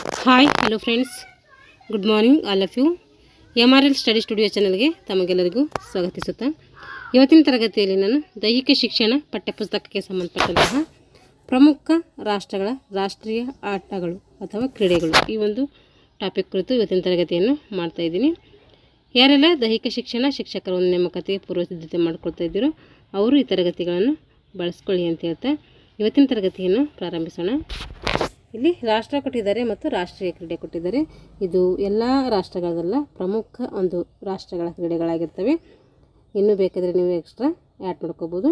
Hi hello friends, good morning all of you. MRL study studio ಚಾನಲ್ಗೆ ತಮಗೆಲ್ಲರಿಗೂ ಸ್ವಾಗತಿಸುತ್ತಾ ಇವತ್ತಿನ ತರಗತಿಯಲ್ಲಿ ನಾನು ದೈಹಿಕ ಶಿಕ್ಷಣ ಪಠ್ಯಪುಸ್ತಕಕ್ಕೆ ಸಂಬಂಧಪಟ್ಟಂತಹ ಪ್ರಮುಖ ರಾಷ್ಟ್ರಗಳ ರಾಷ್ಟ್ರೀಯ ಆಟಗಳು ಅಥವಾ ಕ್ರೀಡೆಗಳು ಈ ಒಂದು ಟಾಪಿಕ್ ಕುರಿತು ಇವತ್ತಿನ ತರಗತಿಯನ್ನು ಮಾಡ್ತಾಯಿದ್ದೀನಿ. ಯಾರೆಲ್ಲ ದೈಹಿಕ ಶಿಕ್ಷಣ ಶಿಕ್ಷಕರ ಒಂದು ನೇಮಕಾತಿಗೆ ಪೂರ್ವ ಸಿದ್ಧತೆ ಮಾಡ್ಕೊಳ್ತಾ ಇದ್ದೀರೋ ಅವರು ಈ ತರಗತಿಗಳನ್ನು ಬಳಸ್ಕೊಳ್ಳಿ ಅಂತ ಹೇಳ್ತಾ ಇವತ್ತಿನ ತರಗತಿಯನ್ನು ಪ್ರಾರಂಭಿಸೋಣ. ಇಲ್ಲಿ ರಾಷ್ಟ್ರ ಕೊಟ್ಟಿದ್ದಾರೆ ಮತ್ತು ರಾಷ್ಟ್ರೀಯ ಕ್ರೀಡೆ ಕೊಟ್ಟಿದ್ದಾರೆ. ಇದು ಎಲ್ಲ ರಾಷ್ಟ್ರಗಳಲ್ಲ, ಪ್ರಮುಖ ಒಂದು ರಾಷ್ಟ್ರಗಳ ಕ್ರೀಡೆಗಳಾಗಿರ್ತವೆ. ಇನ್ನೂ ಬೇಕಾದರೆ ನೀವು ಎಕ್ಸ್ಟ್ರಾ ಆ್ಯಡ್ ಮಾಡ್ಕೋಬೋದು.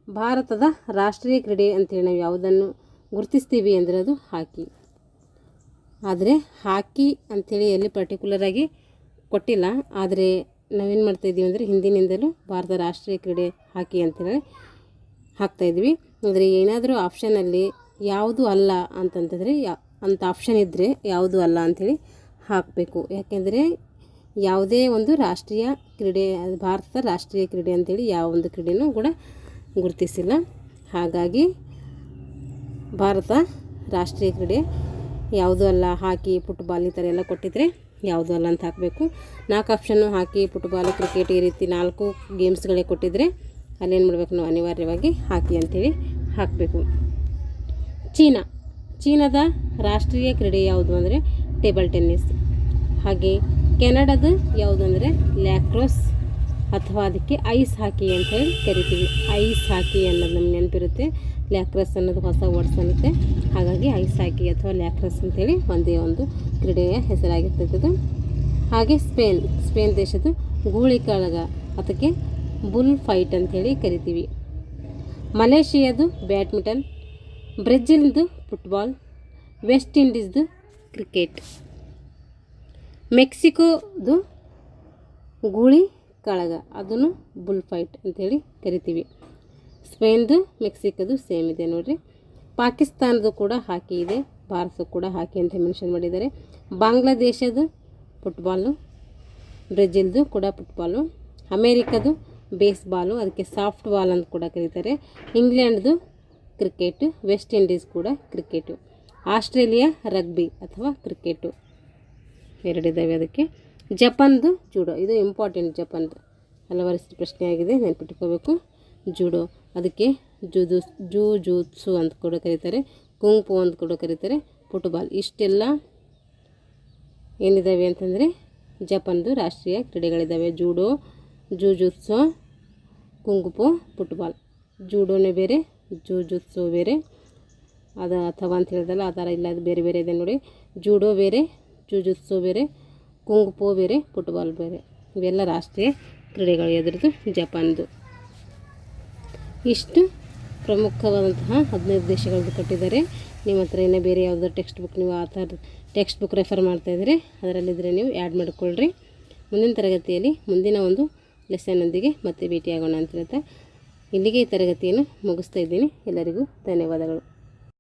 ಭಾರತದ ರಾಷ್ಟ್ರೀಯ ಕ್ರೀಡೆ ಅಂತೇಳಿ ನಾವು ಯಾವುದನ್ನು ಗುರುತಿಸ್ತೀವಿ ಅಂದರೆ ಅದು ಹಾಕಿ. ಆದರೆ ಹಾಕಿ ಅಂಥೇಳಿ ಎಲ್ಲಿ ಪರ್ಟಿಕ್ಯುಲರಾಗಿ ಕೊಟ್ಟಿಲ್ಲ. ಆದರೆ ನಾವೇನು ಮಾಡ್ತಾಯಿದ್ದೀವಿ ಅಂದರೆ ಹಿಂದಿನಿಂದಲೂ ಭಾರತ ರಾಷ್ಟ್ರೀಯ ಕ್ರೀಡೆ ಹಾಕಿ ಅಂತೇಳಿ ಹಾಕ್ತಾಯಿದ್ವಿ. ಆದರೆ ಏನಾದರೂ ಆಪ್ಷನಲ್ಲಿ ಯಾವುದು ಅಲ್ಲ ಅಂತಂತಂದರೆ ಅಂಥ ಆಪ್ಷನ್ ಇದ್ದರೆ ಯಾವುದು ಅಲ್ಲ ಅಂಥೇಳಿ ಹಾಕಬೇಕು. ಯಾಕೆಂದರೆ ಯಾವುದೇ ಒಂದು ರಾಷ್ಟ್ರೀಯ ಕ್ರೀಡೆ, ಭಾರತದ ರಾಷ್ಟ್ರೀಯ ಕ್ರೀಡೆ ಅಂಥೇಳಿ ಯಾವ ಒಂದು ಕ್ರೀಡೆನೂ ಕೂಡ ಗುರುತಿಸಿಲ್ಲ. ಹಾಗಾಗಿ ಭಾರತ ರಾಷ್ಟ್ರೀಯ ಕ್ರೀಡೆ ಯಾವುದೂ ಅಲ್ಲ, ಹಾಕಿ, ಫುಟ್ಬಾಲ್ ಈ ಥರ ಎಲ್ಲ ಕೊಟ್ಟಿದ್ರೆ ಯಾವುದೂ ಅಲ್ಲ ಅಂತ ಹಾಕಬೇಕು. 4 ಆಪ್ಷನ್ನು ಹಾಕಿ, ಫುಟ್ಬಾಲ್, ಕ್ರಿಕೆಟ್ ಈ ರೀತಿ 4 ಗೇಮ್ಸ್ಗಳೇ ಕೊಟ್ಟಿದ್ದರೆ ಅಲ್ಲೇನು ಮಾಡಬೇಕು, ನಾವು ಅನಿವಾರ್ಯವಾಗಿ ಹಾಕಿ ಅಂಥೇಳಿ ಹಾಕಬೇಕು. ಚೀನಾದ ರಾಷ್ಟ್ರೀಯ ಕ್ರೀಡೆ ಯಾವುದು ಅಂದರೆ ಟೇಬಲ್ ಟೆನ್ನಿಸ್. ಹಾಗೆ ಕೆನಡಾದ ಯಾವುದು ಅಂದರೆ ಲ್ಯಾಕ್ರೋಸ್ ಅಥವಾ ಅದಕ್ಕೆ ಐಸ್ ಹಾಕಿ ಅಂಥೇಳಿ ಕರಿತೀವಿ. ಐಸ್ ಹಾಕಿ ಅನ್ನೋದು ನಮ್ಗೆ ನೆನಪಿರುತ್ತೆ. ಲ್ಯಾಕ್ರಸ್ ಅನ್ನೋದು ಹೊಸ ವರ್ಡ್ಸ್ ಅನ್ನುತ್ತೆ. ಹಾಗಾಗಿ ಐಸ್ ಹಾಕಿ ಅಥವಾ ಲ್ಯಾಕ್ರಸ್ ಅಂಥೇಳಿ ಒಂದೇ ಒಂದು ಕ್ರೀಡೆಯ ಹೆಸರಾಗಿರ್ತದೆ. ಹಾಗೆ ಸ್ಪೇನ್ ದೇಶದ ಗೂಳಿಕಾಳಗ ಅದಕ್ಕೆ ಬುಲ್ ಫೈಟ್ ಅಂಥೇಳಿ ಕರಿತೀವಿ. ಮಲೇಷಿಯಾದು ಬ್ಯಾಡ್ಮಿಂಟನ್, ಬ್ರೆಜಿಲ್ದು ಫುಟ್ಬಾಲ್, ವೆಸ್ಟ್ ಇಂಡೀಸ್ದು ಕ್ರಿಕೆಟ್, ಮೆಕ್ಸಿಕೋದು ಗೂಳಿ ಕಾಳಗ ಅದನ್ನು ಬುಲ್ ಫೈಟ್ ಅಂಥೇಳಿ ಕರಿತೀವಿ. ಸ್ಪೇನ್ದು ಮೆಕ್ಸಿಕೋದು ಸೇಮ್ ಇದೆ ನೋಡಿರಿ. ಪಾಕಿಸ್ತಾನದ್ದು ಕೂಡ ಹಾಕಿ ಇದೆ, ಭಾರತದ್ದು ಕೂಡ ಹಾಕಿ ಅಂತ ಮೆನ್ಷನ್ ಮಾಡಿದ್ದಾರೆ. ಬಾಂಗ್ಲಾದೇಶದ್ದು ಫುಟ್ಬಾಲು, ಬ್ರೆಜಿಲ್ದು ಕೂಡ ಫುಟ್ಬಾಲು, ಅಮೇರಿಕದು ಬೇಸ್ಬಾಲು ಅದಕ್ಕೆ ಸಾಫ್ಟ್ ಬಾಲ್ ಅಂತ ಕೂಡ ಕರೀತಾರೆ. ಇಂಗ್ಲೆಂಡ್ದು ಕ್ರಿಕೆಟು, ವೆಸ್ಟ್ ಇಂಡೀಸ್ ಕೂಡ ಕ್ರಿಕೆಟು, ಆಸ್ಟ್ರೇಲಿಯಾ ರಗ್ಬಿ ಅಥವಾ ಕ್ರಿಕೆಟು ಎರಡಿದ್ದಾವೆ ಅದಕ್ಕೆ. ಜಪಾನ್ದು ಜೂಡೋ, ಇದು ಇಂಪಾರ್ಟೆಂಟ್. ಜಪಾನ್ದು ಹಲವಾರು ಪ್ರಶ್ನೆ ಆಗಿದೆ, ನೆನ್ಪಿಟ್ಕೋಬೇಕು. ಜೂಡೋ ಅದಕ್ಕೆ ಜೂಜುತ್ಸು ಅಂತ ಕೂಡ ಕರೀತಾರೆ, ಕುಂಗ್ಫು ಅಂತ ಕೂಡ ಕರೀತಾರೆ. ಫುಟ್ಬಾಲ್ ಇಷ್ಟೆಲ್ಲ ಏನಿದ್ದಾವೆ ಅಂತಂದರೆ ಜಪಾನ್ದು ರಾಷ್ಟ್ರೀಯ ಕ್ರೀಡೆಗಳಿದ್ದಾವೆ. Judo, ಜೂಜುತ್ಸು, ಕುಂಗ್ಫು, football. ಜೂಡೋನೇ ಬೇರೆ, ಜೂಜುತ್ಸು ಬೇರೆ. ಅದು ಅಥವಾ ಅಂತ ಹೇಳಿದಲ್ಲ ಆ ಥರ ಇಲ್ಲ, ಅದು ಬೇರೆ ಬೇರೆ ಇದೆ ನೋಡಿ. ಜೂಡೋ ಬೇರೆ, ಜೂಜುತ್ಸು ಬೇರೆ, ಕುಂಗ್ಫು ಬೇರೆ, ಫುಟ್ಬಾಲ್ ಬೇರೆ. ಇವೆಲ್ಲ ರಾಷ್ಟ್ರೀಯ ಕ್ರೀಡೆಗಳು ಎದುರದು ಜಪಾನ್ದು. ಇಷ್ಟು ಪ್ರಮುಖವಾದಂತಹ 15 ದೇಶಗಳದ್ದು ಕೊಟ್ಟಿದ್ದಾರೆ. ನಿಮ್ಮ ಹತ್ರ ಇನ್ನೂ ಬೇರೆ ಯಾವುದೋ ಟೆಕ್ಸ್ಟ್ ಬುಕ್, ನೀವು ಆ ಥರ ಟೆಕ್ಸ್ಟ್ ಬುಕ್ ರೆಫರ್ ಮಾಡ್ತಾಯಿದ್ರೆ ಅದರಲ್ಲಿದ್ದರೆ ನೀವು ಆ್ಯಡ್ ಮಾಡಿಕೊಳ್ಳ್ರಿ. ಮುಂದಿನ ತರಗತಿಯಲ್ಲಿ ಮುಂದಿನ ಒಂದು ಲೆಸನ್ನೊಂದಿಗೆ ಮತ್ತೆ ಭೇಟಿಯಾಗೋಣ ಅಂತ ಹೇಳ್ತಾ ಇಲ್ಲಿಗೆ ಈ ತರಗತಿಯನ್ನು ಮುಗಿಸ್ತಾ ಇದ್ದೀನಿ. ಎಲ್ಲರಿಗೂ ಧನ್ಯವಾದಗಳು.